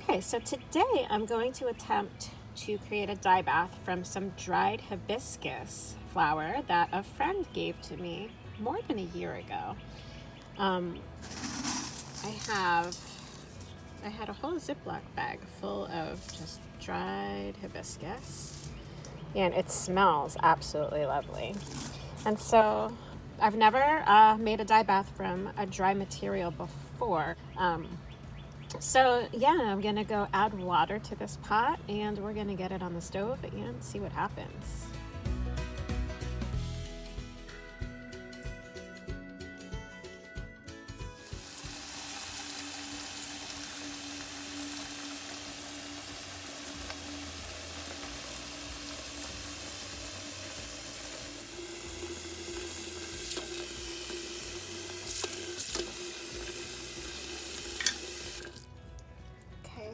Okay, so today I'm going to attempt to create a dye bath from some dried hibiscus flower that a friend gave to me more than a year ago. I had a whole Ziploc bag full of just dried hibiscus, and it smells absolutely lovely. And so I've never made a dye bath from a dry material before. So yeah, I'm gonna go add water to this pot and we're gonna get it on the stove and see what happens.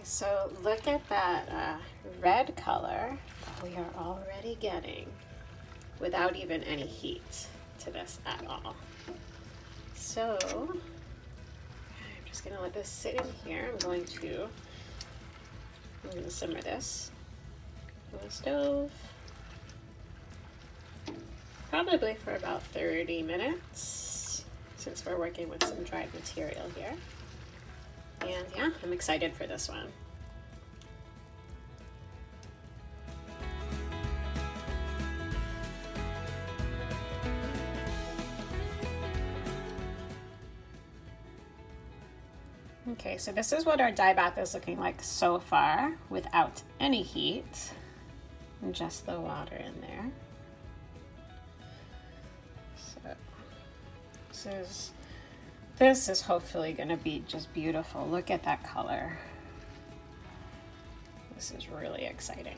So look at that red color that we are already getting without even any heat to this at all. So I'm just gonna let this sit in here. I'm gonna simmer this on the stove, probably for about 30 minutes, since we're working with some dried material here. And yeah, I'm excited for this one. Okay, so this is what our dye bath is looking like so far without any heat, and just the water in there. So this is hopefully going to be just beautiful. Look at that color. This is really exciting.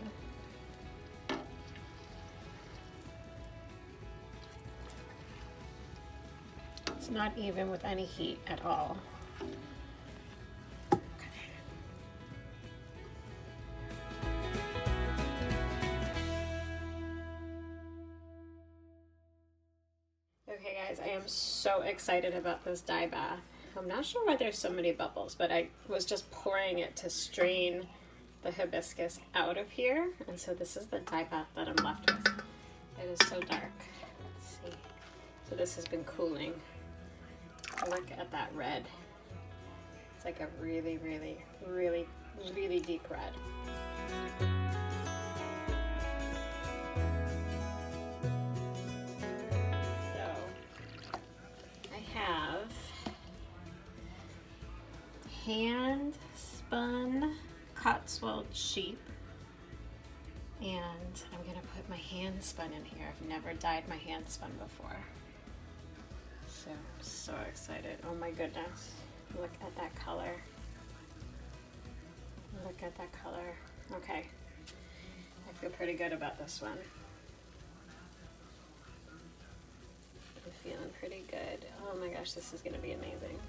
It's not even with any heat at all. Okay guys, I am so excited about this dye bath. I'm not sure why there's so many bubbles, but I was just pouring it to strain the hibiscus out of here. And so this is the dye bath that I'm left with. It is so dark. Let's see. So this has been cooling. Look at that red. It's like a really, really, really, really deep red. Hand spun Cotswold sheep, and I'm gonna put my hand spun in here. I've never dyed my hand spun before, so I'm so excited. Oh my goodness, look at that color. Look at that color. Okay, I feel pretty good about this one. I'm feeling pretty good. Oh my gosh, this is gonna be amazing.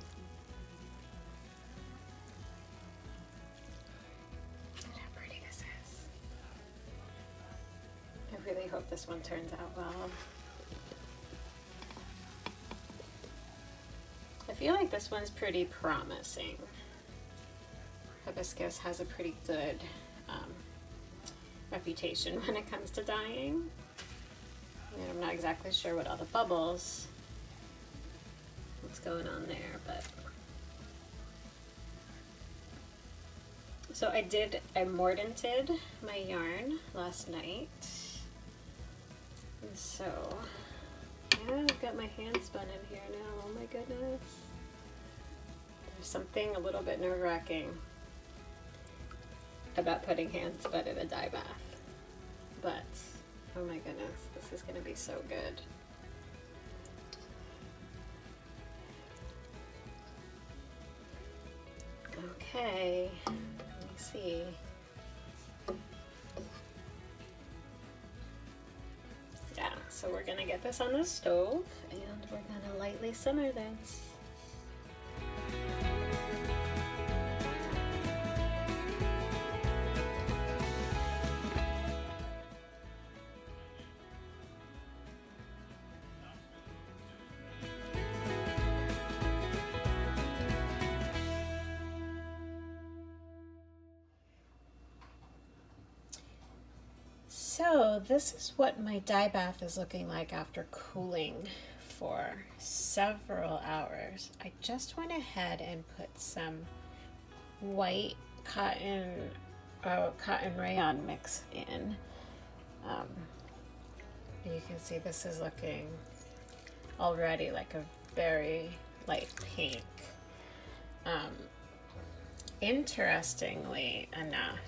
I really hope this one turns out well. I feel like this one's pretty promising. Hibiscus has a pretty good reputation when it comes to dyeing. And I'm not exactly sure what all the bubbles, what's going on there, but. So I mordanted my yarn last night. And so, yeah, I've got my hand spun in here now. Oh my goodness. There's something a little bit nerve-wracking about putting hand spun in a dye bath. But, oh my goodness, this is going to be so good. Okay, let me see. So we're gonna get this on the stove and we're gonna lightly simmer this. So this is what my dye bath is looking like after cooling for several hours. I just went ahead and put some white cotton rayon mix in. You can see this is looking already like a very light pink. Interestingly enough,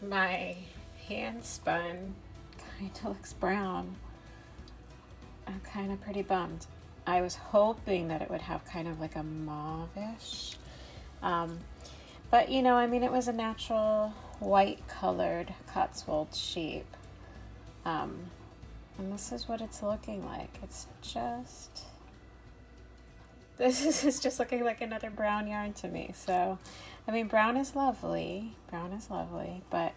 my hand spun kind of looks brown. I'm kind of pretty bummed. I was hoping that it would have kind of like a mauvish, but you know, I mean, it was a natural white colored Cotswold sheep, and this is what it's looking like. It's just, this is just looking like another brown yarn to me. So, I mean, brown is lovely, but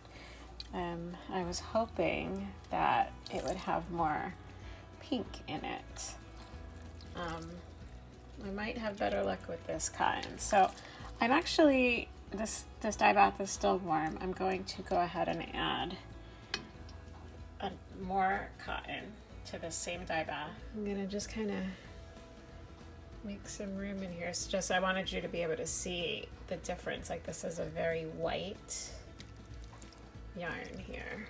I was hoping that it would have more pink in it. I might have better luck with this cotton. So I'm actually, this dye bath is still warm. I'm going to go ahead and add more cotton to the same dye bath. I'm gonna just kind of make some room in here. It's just, I wanted you to be able to see the difference. Like, this is a very white yarn here.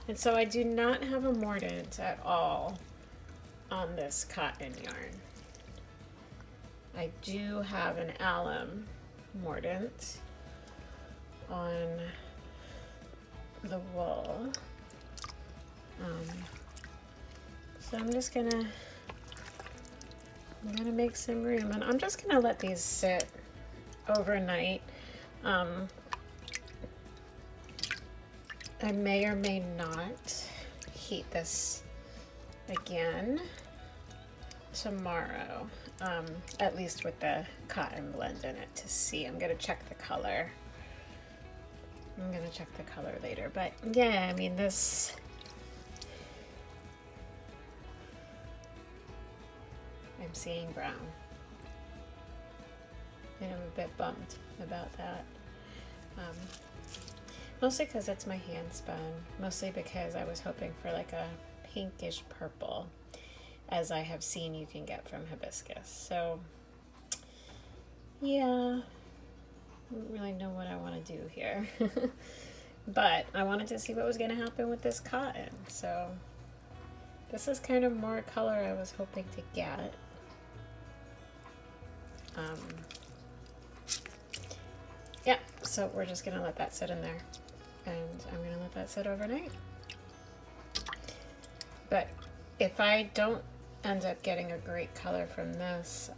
And so I do not have a mordant at all on this cotton yarn. I do have an alum mordant on the wool. So I'm gonna make some room, and I'm just gonna let these sit overnight. I may or may not heat this again tomorrow, at least with the cotton blend in it, to see. I'm gonna check the color. I'm gonna check the color later, but yeah, I mean, this, I'm seeing brown, and I'm a bit bummed about that. Mostly because it's my hand spun, mostly because I was hoping for like a pinkish purple, as I have seen you can get from Hibiscus. So yeah, I don't really know what I want to do here. But I wanted to see what was going to happen with this cotton. So this is kind of more color I was hoping to get. Yeah, so we're just going to let that sit in there. And I'm going to let that sit overnight. But if I don't end up getting a great color from this,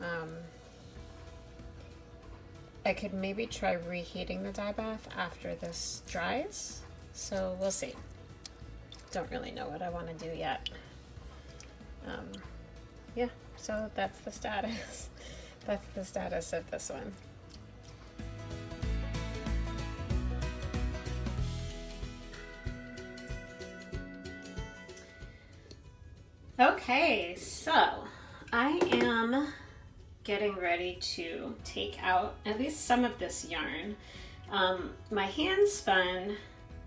I could maybe try reheating the dye bath after this dries. So we'll see. Don't really know what I want to do yet. Yeah, so that's the status. That's the status of this one. Okay, so I am getting ready to take out at least some of this yarn. My hand spun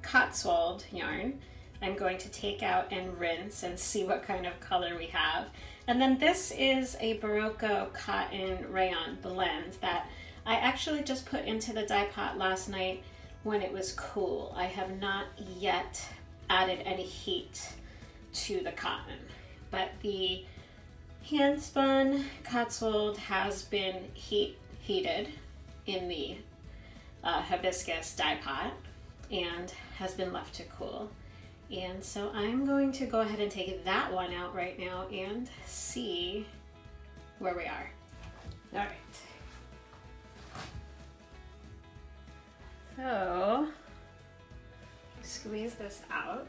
Cotswold yarn, I'm going to take out and rinse and see what kind of color we have. And then this is a Barocco cotton rayon blend that I actually just put into the dye pot last night when it was cool. I have not yet added any heat to the cotton, but the hand spun Cotswold has been heated in the Hibiscus dye pot and has been left to cool. And so I'm going to go ahead and take that one out right now and see where we are. All right. So squeeze this out.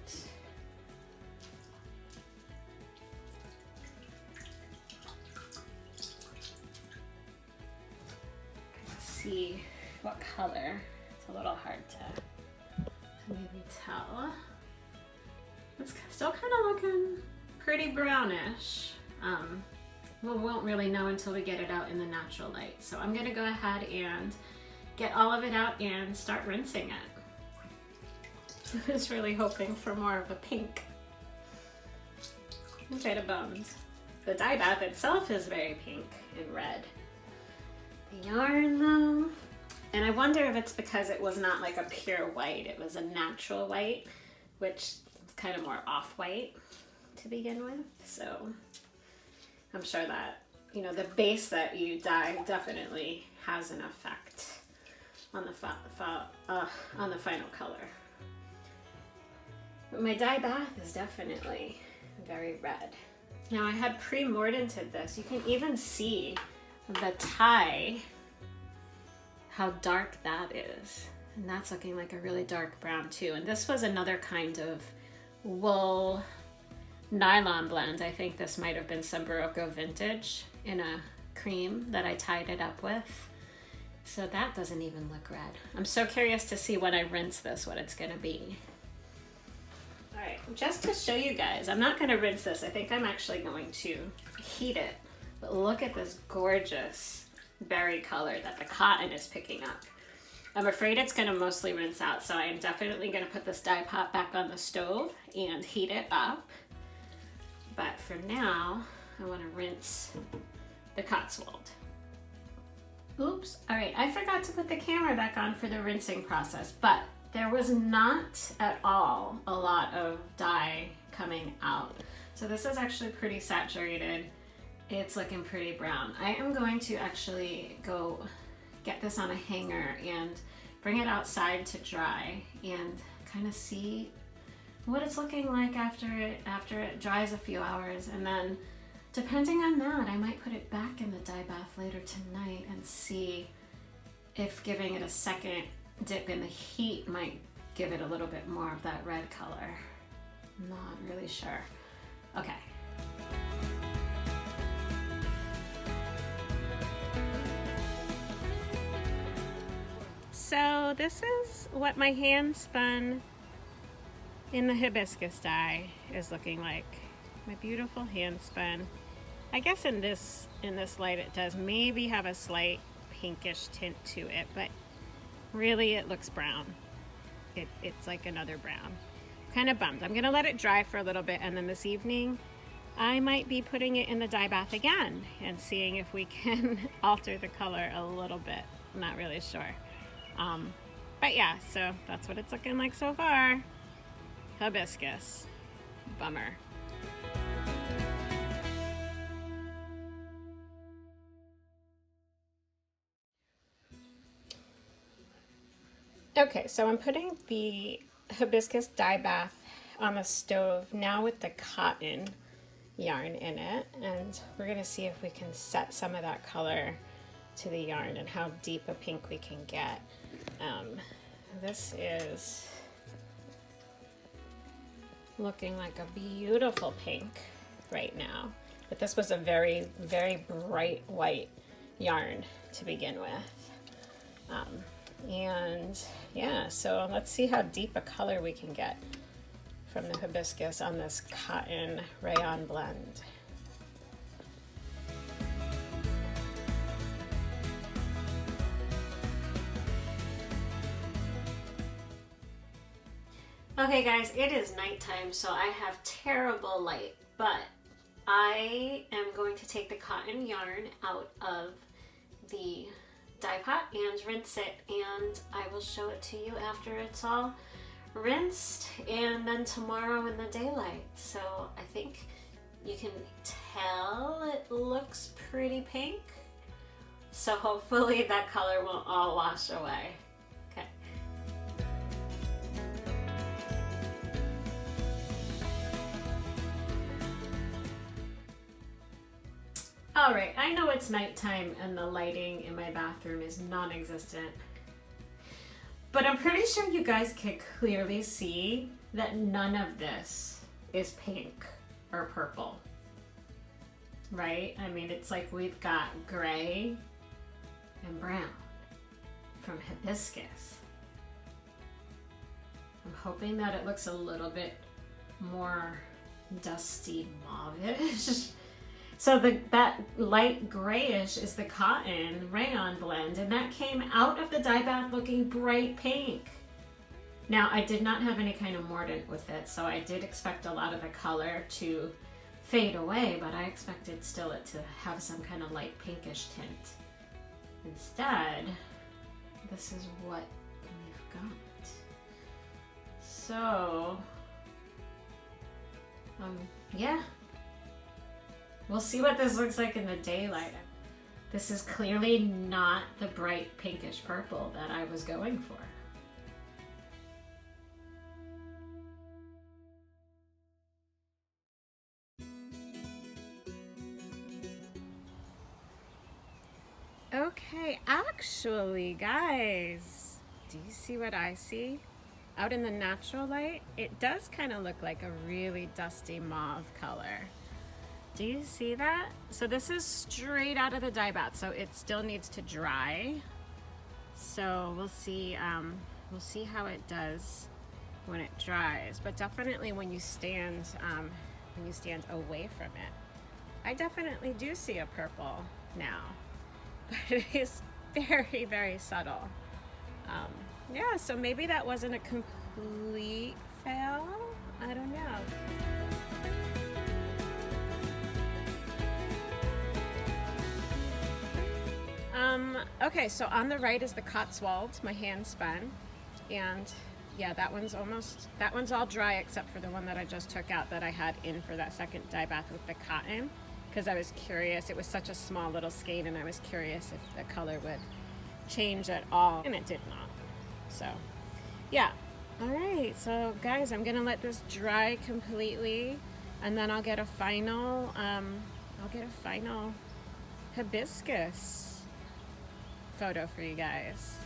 See what color. It's a little hard to maybe tell. It's still kind of looking pretty brownish. We won't really know until we get it out in the natural light. So I'm gonna go ahead and get all of it out and start rinsing it. I was really hoping for more of a pink. I'm kind of bummed. The dye bath itself is very pink and red. The yarn though, and I wonder if it's because it was not like a pure white, it was a natural white, which is kind of more off-white to begin with. So I'm sure that, you know, the base that you dye definitely has an effect on the final color. But my dye bath is definitely very red. Now I had pre-mordanted this. You can even see the tie, how dark that is. And that's looking like a really dark brown too. And this was another kind of wool nylon blend. I think this might have been some Barocco vintage in a cream that I tied it up with. So that doesn't even look red. I'm so curious to see when I rinse this, what it's gonna be. All right, just to show you guys, I'm not gonna rinse this. I think I'm actually going to heat it. But look at this gorgeous berry color that the cotton is picking up. I'm afraid it's gonna mostly rinse out, so I am definitely gonna put this dye pot back on the stove and heat it up. But for now, I wanna rinse the Cotswold. Oops, all right, I forgot to put the camera back on for the rinsing process, but there was not at all a lot of dye coming out. So this is actually pretty saturated. It's looking pretty brown. I am going to actually go get this on a hanger and bring it outside to dry and kind of see what it's looking like after it dries a few hours. And then depending on that, I might put it back in the dye bath later tonight and see if giving it a second dip in the heat might give it a little bit more of that red color. I'm not really sure. Okay. So this is what my hand spun in the hibiscus dye is looking like. My beautiful hand spun. I guess in this light it does maybe have a slight pinkish tint to it, but really it looks brown. It's like another brown. Kind of bummed. I'm gonna let it dry for a little bit, and then this evening I might be putting it in the dye bath again and seeing if we can alter the color a little bit. I'm not really sure. But yeah, so that's what it's looking like so far. Hibiscus. Bummer. Okay, so I'm putting the hibiscus dye bath on the stove now with the cotton yarn in it, and we're gonna see if we can set some of that color to the yarn and how deep a pink we can get. This is looking like a beautiful pink right now, but this was a very, very bright white yarn to begin with. And yeah, so let's see how deep a color we can get from the hibiscus on this cotton rayon blend. Okay guys, it is nighttime, so I have terrible light, but I am going to take the cotton yarn out of the dye pot and rinse it, and I will show it to you after it's all rinsed, and then tomorrow in the daylight. So I think you can tell it looks pretty pink, so hopefully that color won't all wash away. Okay. All right, I know it's nighttime and the lighting in my bathroom is non-existent, but I'm pretty sure you guys can clearly see that none of this is pink or purple, right? I mean, it's like we've got gray and brown from hibiscus. I'm hoping that it looks a little bit more dusty mauve-ish. So that light grayish is the cotton rayon blend, and that came out of the dye bath looking bright pink. Now, I did not have any kind of mordant with it, so I did expect a lot of the color to fade away, but I expected still it to have some kind of light pinkish tint. Instead, this is what we've got. So, yeah. We'll see what this looks like in the daylight. This is clearly not the bright pinkish purple that I was going for. Okay, actually, guys, do you see what I see? Out in the natural light, it does kind of look like a really dusty mauve color. Do you see that? So this is straight out of the dye bath, so it still needs to dry. So we'll see how it does when it dries. But definitely when you stand away from it, I definitely do see a purple now. But it is very, very subtle. Yeah, so maybe that wasn't a complete fail. I don't know. Okay, so on the right is the Cotswold, my hand spun, and yeah, that one's all dry except for the one that I just took out that I had in for that second dye bath with the cotton, because I was curious. It was such a small little skein, and I was curious if the color would change at all, and it did not. So, yeah. All right, so guys, I'm gonna let this dry completely, and then I'll get a final hibiscus photo for you guys.